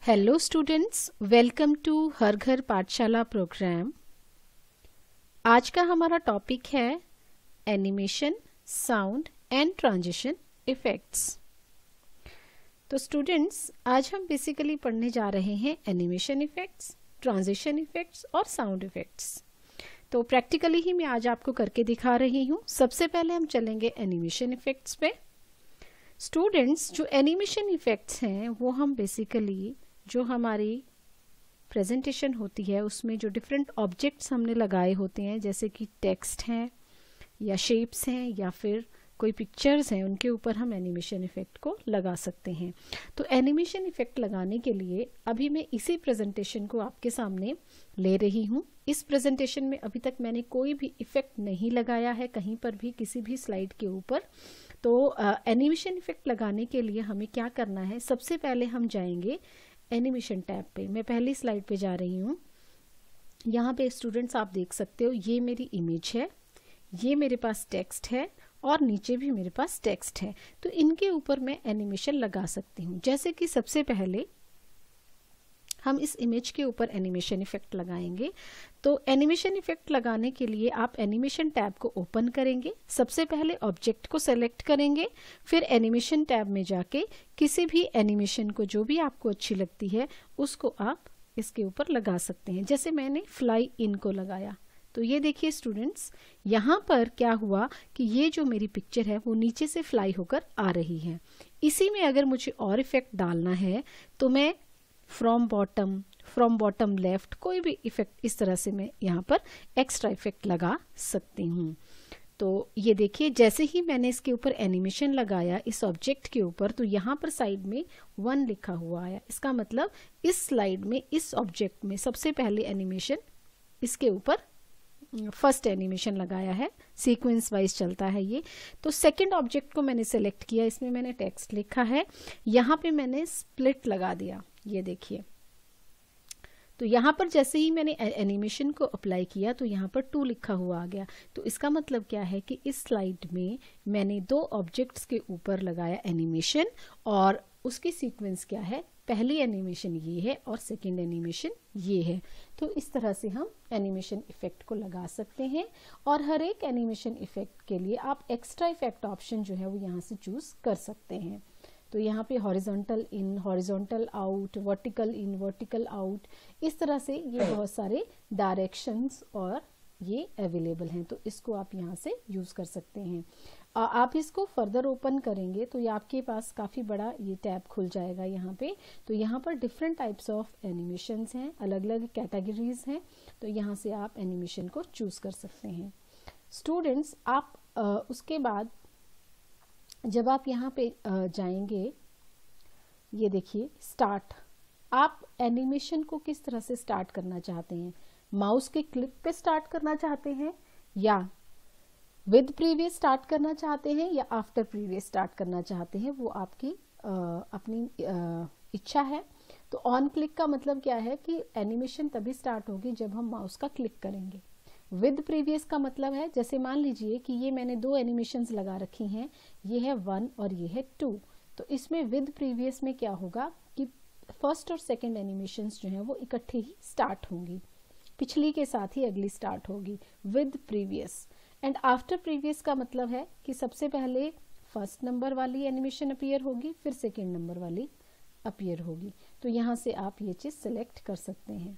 Hello students, welcome to Har Ghar Pathshala programme. आज का हमारा टॉपिक है animation, sound and transition effects. तो स्टूडेंट्स, आज हम बेसिकली पढ़ने जा रहे हैं एनिमेशन इफेक्ट्स, ट्रांजिशन इफेक्ट्स और साउंड इफेक्ट्स। तो प्रैक्टिकली ही मैं आज आपको करके दिखा रही हूँ। सबसे पहले हम चलेंगे एनिमेशन इफेक्ट्स पे। स्टूडेंट्स, जो एनिमेशन इफेक्ट्स हैं वो हम बेसिकली जो हमारी प्रेजेंटेशन होती है उसमें जो डिफरेंट ऑब्जेक्ट्स हमने लगाए होते हैं, जैसे कि टेक्स्ट हैं या शेप्स हैं या फिर कोई पिक्चर्स हैं, उनके ऊपर हम एनिमेशन इफेक्ट को लगा सकते हैं। तो एनिमेशन इफेक्ट लगाने के लिए अभी मैं इसी प्रेजेंटेशन को आपके सामने ले रही हूँ। इस प्रेजेंटेशन में अभी तक मैंने कोई भी इफेक्ट नहीं लगाया है कहीं पर भी, किसी भी स्लाइड के ऊपर। तो एनिमेशन इफेक्ट लगाने के लिए हमें क्या करना है, सबसे पहले हम जाएंगे एनिमेशन टैब पे। मैं पहली स्लाइड पे जा रही हूँ। यहाँ पे स्टूडेंट्स आप देख सकते हो, ये मेरी इमेज है, ये मेरे पास टेक्स्ट है और नीचे भी मेरे पास टेक्स्ट है। तो इनके ऊपर मैं एनिमेशन लगा सकती हूँ। जैसे कि सबसे पहले हम इस इमेज के ऊपर एनिमेशन इफेक्ट लगाएंगे। तो एनिमेशन इफेक्ट लगाने के लिए आप एनिमेशन टैब को ओपन करेंगे। सबसे पहले ऑब्जेक्ट को सेलेक्ट करेंगे, फिर एनिमेशन टैब में जाके किसी भी एनिमेशन को जो भी आपको अच्छी लगती है उसको आप इसके ऊपर लगा सकते हैं। जैसे मैंने फ्लाई इन को लगाया, तो ये देखिए स्टूडेंट्स, यहाँ पर क्या हुआ कि ये जो मेरी पिक्चर है वो नीचे से फ्लाई होकर आ रही है। इसी में अगर मुझे और इफेक्ट डालना है तो मैं फ्रॉम बॉटम लेफ्ट, कोई भी इफेक्ट इस तरह से मैं यहाँ पर एक्स्ट्रा इफेक्ट लगा सकती हूँ। तो ये देखिए, जैसे ही मैंने इसके ऊपर एनिमेशन लगाया इस ऑब्जेक्ट के ऊपर, तो यहाँ पर साइड में 1 लिखा हुआ आया। इसका मतलब इस स्लाइड में, इस ऑब्जेक्ट में सबसे पहले एनिमेशन, इसके ऊपर फर्स्ट एनिमेशन लगाया है। सीक्वेंस वाइज चलता है ये। तो सेकंड ऑब्जेक्ट को मैंने सेलेक्ट किया, इसमें मैंने टेक्स्ट लिखा है, यहाँ पे मैंने स्प्लिट लगा दिया। ये देखिए, तो यहाँ पर जैसे ही मैंने एनिमेशन को अप्लाई किया तो यहाँ पर 2 लिखा हुआ आ गया। तो इसका मतलब क्या है कि इस स्लाइड में मैंने 2 ऑब्जेक्ट्स के ऊपर लगाया एनिमेशन और उसकी सीक्वेंस क्या है, पहली एनिमेशन ये है और सेकंड एनिमेशन ये है। तो इस तरह से हम एनिमेशन इफेक्ट को लगा सकते हैं। और हर एक एनिमेशन इफेक्ट के लिए आप एक्स्ट्रा इफेक्ट ऑप्शन जो है वो यहाँ से चूज कर सकते हैं। तो यहाँ पे हॉरिजॉन्टल इन, हॉरिजॉन्टल आउट, वर्टिकल इन, वर्टिकल आउट, इस तरह से ये बहुत सारे डायरेक्शंस और ये अवेलेबल हैं। तो इसको आप यहाँ से यूज कर सकते हैं। आप इसको फर्दर ओपन करेंगे तो ये आपके पास काफ़ी बड़ा ये टैब खुल जाएगा यहाँ पे। तो यहाँ पर डिफरेंट टाइप्स ऑफ एनिमेशंस हैं, अलग अलग कैटेगरीज हैं। तो यहाँ से आप एनिमेशन को चूज कर सकते हैं। स्टूडेंट्स, आप उसके बाद जब आप यहाँ पे जाएंगे, ये देखिए स्टार्ट, आप एनिमेशन को किस तरह से स्टार्ट करना चाहते हैं, माउस के क्लिक पे स्टार्ट करना चाहते हैं या विद प्रीवियस स्टार्ट करना चाहते हैं या आफ्टर प्रीवियस स्टार्ट करना चाहते हैं, वो आपकी अपनी इच्छा है। तो ऑन क्लिक का मतलब क्या है कि एनिमेशन तभी स्टार्ट होगी जब हम माउस का क्लिक करेंगे। विद प्रीवियस का मतलब है, जैसे मान लीजिए कि ये मैंने 2 एनिमेशंस लगा रखी हैं, ये है 1 और ये है 2। तो इसमें विद प्रीवियस में क्या होगा कि फर्स्ट और सेकंड एनिमेशंस जो हैं वो इकट्ठे ही स्टार्ट होंगी, पिछली के साथ ही अगली स्टार्ट होगी, with previous. And after previous का मतलब है कि सबसे पहले फर्स्ट नंबर वाली एनिमेशन अपीयर होगी, फिर सेकेंड नंबर वाली अपीयर होगी। तो यहाँ से आप ये चीज सिलेक्ट कर सकते हैं।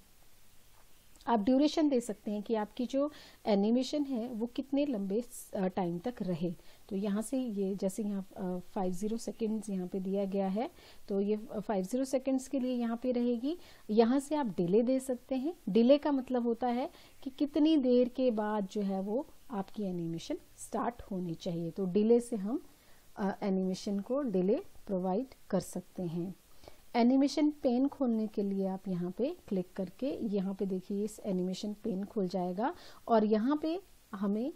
आप ड्यूरेशन दे सकते हैं कि आपकी जो एनिमेशन है वो कितने लंबे टाइम तक रहे। तो यहाँ से ये, जैसे यहाँ 50 सेकेंड्स यहाँ पे दिया गया है, तो ये 50 सेकेंड्स के लिए यहाँ पे रहेगी। यहाँ से आप डिले दे सकते हैं। डिले का मतलब होता है कि कितनी देर के बाद जो है वो आपकी एनिमेशन स्टार्ट होनी चाहिए। तो डिले से हम एनिमेशन को डिले प्रोवाइड कर सकते हैं। एनिमेशन पेन खोलने के लिए आप यहाँ पे क्लिक करके, यहाँ पे देखिए इस एनिमेशन पेन खुल जाएगा और यहाँ पे हमें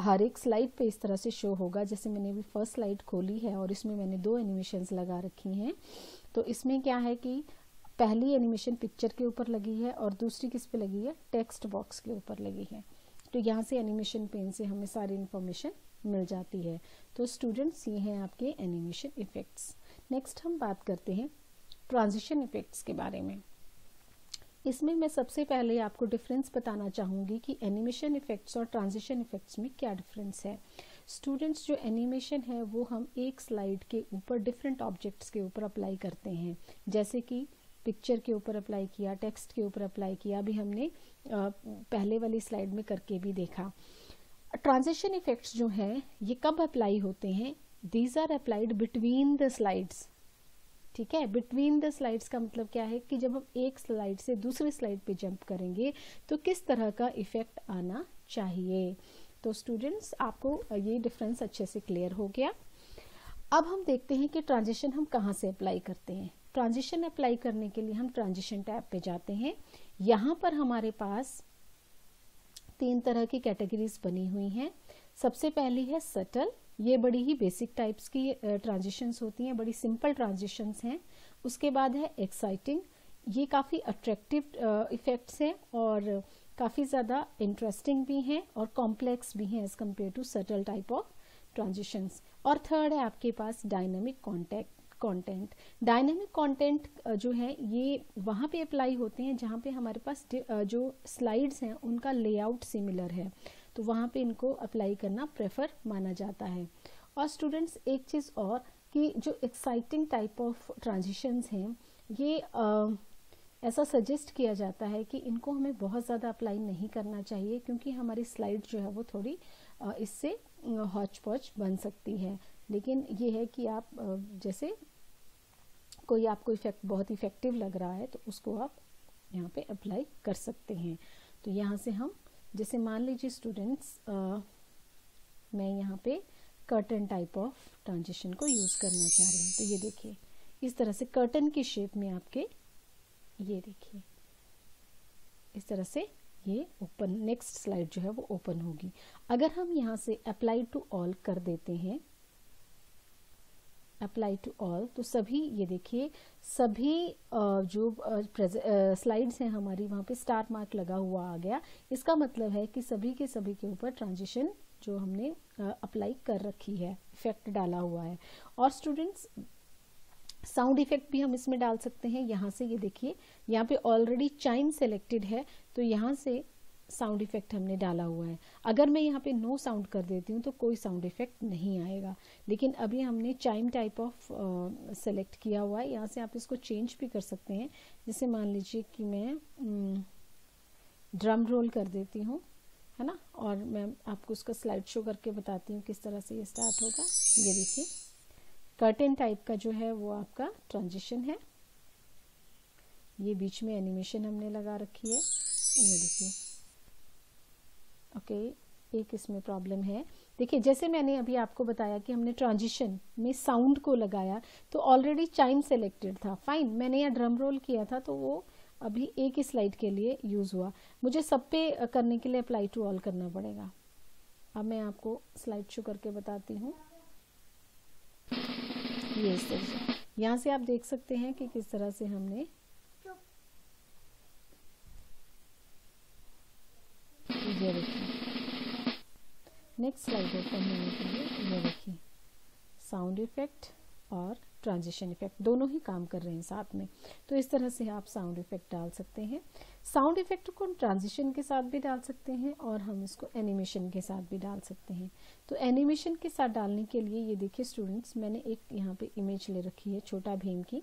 हर एक स्लाइड पे इस तरह से शो होगा। जैसे मैंने अभी फर्स्ट स्लाइड खोली है और इसमें मैंने 2 एनिमेशंस लगा रखी हैं। तो इसमें क्या है कि पहली एनिमेशन पिक्चर के ऊपर लगी है और दूसरी किस पे लगी है, टेक्स्ट बॉक्स के ऊपर लगी है। तो यहाँ से एनिमेशन पेन से हमें सारी इंफॉर्मेशन मिल जाती है। तो स्टूडेंट्स, ये हैं आपके एनिमेशन इफेक्ट्स। नेक्स्ट हम बात करते हैं ट्रांजिशन इफेक्ट्स के बारे में। इसमें मैं सबसे पहले आपको डिफरेंस बताना चाहूँगी कि एनिमेशन इफेक्ट्स और ट्रांजिशन इफेक्ट्स में क्या डिफरेंस है। स्टूडेंट्स, जो एनिमेशन है वो हम एक स्लाइड के ऊपर डिफरेंट ऑब्जेक्ट्स के ऊपर अप्लाई करते हैं, जैसे कि पिक्चर के ऊपर अप्लाई किया, टेक्स्ट के ऊपर अप्लाई किया, अभी हमने पहले वाली स्लाइड में करके भी देखा। ट्रांजिशन इफेक्ट्स जो हैं ये कब अप्लाई होते हैं? These are applied between the slides. ठीक है, बिटवीन द स्लाइड्स का मतलब क्या है कि जब हम एक स्लाइड से दूसरी स्लाइड पे जंप करेंगे तो किस तरह का इफेक्ट आना चाहिए। तो स्टूडेंट्स, आपको ये डिफरेंस अच्छे से क्लियर हो गया। अब हम देखते हैं कि ट्रांजिशन हम कहाँ से अप्लाई करते हैं। ट्रांजिशन अप्लाई करने के लिए हम ट्रांजिशन टैब पे जाते हैं। यहाँ पर हमारे पास 3 तरह की कैटेगरीज बनी हुई हैं। सबसे पहली है सटल, ये बड़ी ही बेसिक टाइप्स की ट्रांजिशंस होती हैं, बड़ी सिंपल ट्रांजिशंस हैं। उसके बाद है एक्साइटिंग, ये काफ़ी अट्रैक्टिव इफेक्ट्स हैं और काफ़ी ज़्यादा इंटरेस्टिंग भी हैं और कॉम्प्लेक्स भी हैं as compare to subtle type of transitions. और थर्ड है आपके पास डायनामिक कंटेंट। डायनामिक कंटेंट जो है ये वहाँ पे अप्लाई होते हैं जहाँ पे हमारे पास जो स्लाइड्स हैं उनका लेआउट सिमिलर है, तो वहाँ पे इनको अप्लाई करना प्रेफर माना जाता है। और स्टूडेंट्स, एक चीज़ और कि जो एक्साइटिंग टाइप ऑफ ट्रांजिशंस हैं ये ऐसा सजेस्ट किया जाता है कि इनको हमें बहुत ज़्यादा अप्लाई नहीं करना चाहिए, क्योंकि हमारी स्लाइड जो है वो थोड़ी इससे हौच पौच बन सकती है। लेकिन ये है कि आप जैसे कोई आपको इफेक्ट बहुत इफेक्टिव लग रहा है तो उसको आप यहाँ पे अप्लाई कर सकते हैं। तो यहाँ से हम जैसे मान लीजिए स्टूडेंट्स, मैं यहाँ पे कर्टन टाइप ऑफ ट्रांजिशन को यूज़ करना चाह रही हूँ। तो ये देखिए इस तरह से कर्टन की शेप में आपके, ये देखिए इस तरह से ये ओपन, नेक्स्ट स्लाइड जो है वो ओपन होगी। अगर हम यहाँ से अप्लाई टू ऑल कर देते हैं, अप्लाई टू ऑल, तो सभी, ये देखिए सभी जो स्लाइड्स हैं हमारी वहाँ पे स्टार मार्क लगा हुआ आ गया। इसका मतलब है कि सभी के ऊपर ट्रांजिशन जो हमने अप्लाई कर रखी है, इफेक्ट डाला हुआ है। और स्टूडेंट्स, साउंड इफेक्ट भी हम इसमें डाल सकते हैं। यहाँ से ये देखिए यहाँ पे ऑलरेडी चाइम सेलेक्टेड है, तो यहाँ से साउंड इफेक्ट हमने डाला हुआ है। अगर मैं यहाँ पे नो साउंड कर देती हूँ तो कोई साउंड इफेक्ट नहीं आएगा, लेकिन अभी हमने चाइम टाइप ऑफ सेलेक्ट किया हुआ है। यहाँ से आप इसको चेंज भी कर सकते हैं। जैसे मान लीजिए कि मैं ड्रम रोल कर देती हूँ, है ना, और मैं आपको उसका स्लाइड शो करके बताती हूँ किस तरह से ये स्टार्ट होगा। ये देखिए कर्टेन टाइप का जो है वो आपका ट्रांजिशन है। ये बीच में एनिमेशन हमने लगा रखी है, ये देखिए। ओके, एक इसमें प्रॉब्लम है। देखिए जैसे मैंने अभी आपको बताया कि हमने ट्रांजिशन में साउंड को लगाया तो ऑलरेडी चाइम सेलेक्टेड था, फाइन। मैंने यहाँ ड्रम रोल किया था तो वो अभी एक ही स्लाइड के लिए यूज हुआ। मुझे सब पे करने के लिए अप्लाई टू ऑल करना पड़ेगा। अब मैं आपको स्लाइड शो करके बताती हूँ। ये इस तरह से, यहाँ से आप देख सकते हैं कि किस तरह से हमने, ये देखिए नेक्स्ट स्लाइड ओपन होने के लिए, ये देखिए साउंड इफेक्ट और ट्रांजिशन इफेक्ट दोनों ही काम कर रहे हैं साथ में। तो इस तरह से आप साउंड इफेक्ट डाल सकते हैं। साउंड इफेक्ट को ट्रांजिशन के साथ भी डाल सकते हैं और हम इसको एनिमेशन के साथ भी डाल सकते हैं। तो एनिमेशन के साथ डालने के लिए ये देखिए स्टूडेंट्स, मैंने एक यहाँ पे इमेज ले रखी है छोटा भीम की।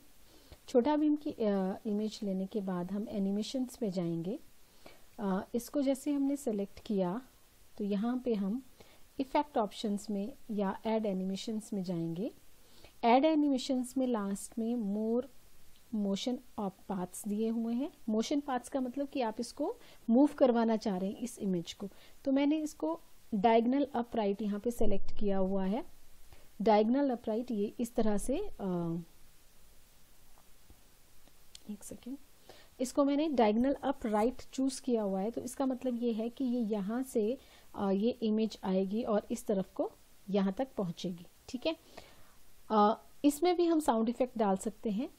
छोटा भीम की इमेज लेने के बाद हम एनिमेशंस पे जाएंगे। इसको जैसे हमने सेलेक्ट किया तो यहाँ पे हम इफेक्ट ऑप्शंस में या ऐड एनिमेशंस में जाएंगे। ऐड एनिमेशंस में लास्ट में मोर मोशन ऑफ पाथ्स दिए हुए हैं। मोशन पाथ्स का मतलब कि आप इसको मूव करवाना चाह रहे हैं इस इमेज को। तो मैंने इसको डायगोनल अपराइट यहाँ पे सेलेक्ट किया हुआ है। डायगोनल अपराइट ये इस तरह से एक सेकेंड, इसको मैंने डायगोनल अप राइट चूज किया हुआ है। तो इसका मतलब ये है कि ये यहाँ से ये इमेज आएगी और इस तरफ को यहाँ तक पहुंचेगी। ठीक है, इसमें भी हम साउंड इफेक्ट डाल सकते हैं।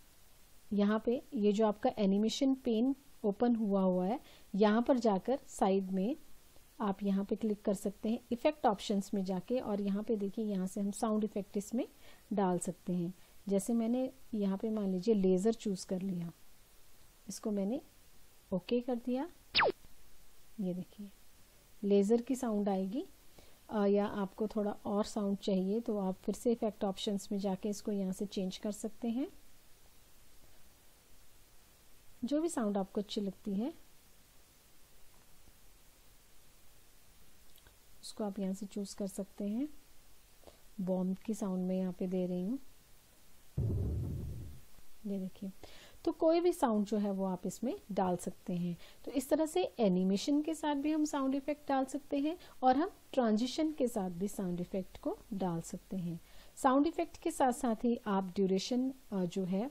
यहाँ पे ये जो आपका एनिमेशन पेन ओपन हुआ है, यहाँ पर जाकर साइड में आप यहाँ पे क्लिक कर सकते हैं इफेक्ट ऑप्शंस में जाके, और यहाँ पे देखिए यहाँ से हम साउंड इफेक्ट इसमें डाल सकते हैं। जैसे मैंने यहाँ पे मान लीजिए लेज़र चूज़ कर लिया, इसको मैंने ओके कर दिया, ये देखिए लेज़र की साउंड आएगी। या आपको थोड़ा और साउंड चाहिए तो आप फिर से इफेक्ट ऑप्शंस में जाके इसको यहाँ से चेंज कर सकते हैं। जो भी साउंड आपको अच्छी लगती है उसको आप यहाँ से चूज़ कर सकते हैं। बॉम्ब की साउंड में यहाँ पे दे रही हूँ, ये देखिए। तो कोई भी साउंड जो है वो आप इसमें डाल सकते हैं। तो इस तरह से एनिमेशन के साथ भी हम साउंड इफेक्ट डाल सकते हैं और हम ट्रांजिशन के साथ भी साउंड इफेक्ट को डाल सकते हैं। साउंड इफेक्ट के साथ साथ ही आप ड्यूरेशन जो है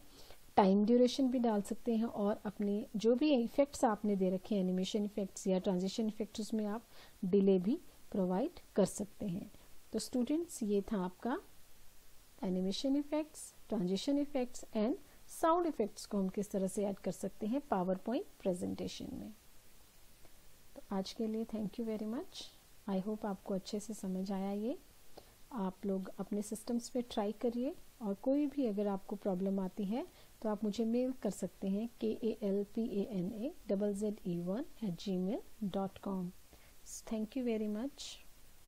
टाइम ड्यूरेशन भी डाल सकते हैं और अपने जो भी इफेक्ट्स आपने दे रखे हैं एनिमेशन इफेक्ट्स या ट्रांजिशन इफेक्ट्स उसमें आप डिले भी प्रोवाइड कर सकते हैं। तो स्टूडेंट्स ये था आपका animation effects, transition effects and sound effects को हम किस तरह से ऐड कर सकते हैं पावर पॉइंट प्रेजेंटेशन में। तो आज के लिए thank you very much. I hope आपको अच्छे से समझ आया ये। आप लोग अपने सिस्टम्स पे ट्राई करिए और कोई भी अगर आपको प्रॉब्लम आती है तो आप मुझे मेल कर सकते हैं kalpana ZZE1@gmail.com। Thank you very much.